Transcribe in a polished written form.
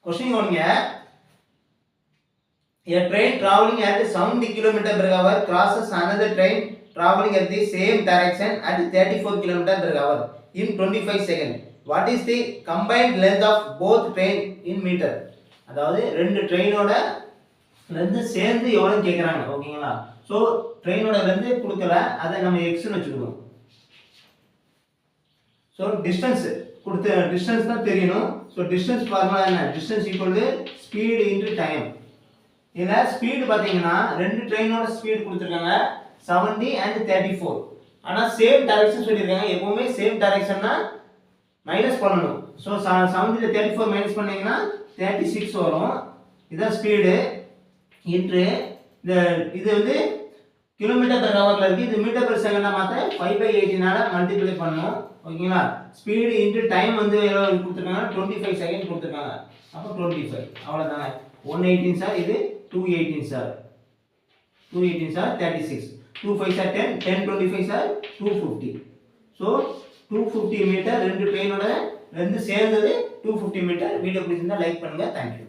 Question கவனிங்க. A train traveling at 70 km per hour crosses another train traveling at the same direction at 34 km per hour in 25 seconds. What is the combined length of both train in meter? அதாவது ரெண்டு ட்ரெயினோட length சேர்ந்து எவ்வளோன்னு கேட்குறாங்க. ஓகேங்களா? So ட்ரெயினோட length கொடுக்கல, அதை நம்ம எக்ஸ்னு வச்சுக்கணும். ஸோ டிஸ்டன்ஸ் கொடுத்த டிஸ்டன்ஸ் தான் தெரியணும். ஸோ டிஸ்டன்ஸ் ஃபார்முலா என்ன? Distance equal to speed into time. இதில் ஸ்பீடு பார்த்தீங்கன்னா ரெண்டு ட்ரெயினோட ஸ்பீடு கொடுத்துருக்காங்க 70 and 34. ஆனால் சேம் டைரக்ஷன் சொல்லியிருக்காங்க. எப்போவுமே சேம் டைரக்ஷன்னா மைனஸ் பண்ணணும். ஸோ 70 34 மைனஸ் பண்ணிங்கன்னா 36 வரும். இதுதான் ஸ்பீடு. இன்று இது வந்து கிலோமீட்டர் பெர் ஹவரில் இருக்குது. இது மீட்டர் பெர் செகண்டாக மாற்ற 5/18 மல்டிப்ளை பண்ணணும். ஓகேங்களா? ஸ்பீடு இன்ட்டு டைம் வந்து எவ்வளோ கொடுத்துருக்காங்க? 25 செகண்ட் கொடுத்துருக்காங்க. அப்போ 25 அவ்வளோதாங்க. 118 சார், இது 218 sir. 218 sir 36, 2 5 sir 10, 10 25 sir 250. So 250 metre ரெண்டு ட்ரெயினோட ரெண்டு சேர்ந்தது 250 மீட்டர். வீடியோ பிடிச்சிருந்தா லைக் பண்ணுங்கள். தேங்க்யூ.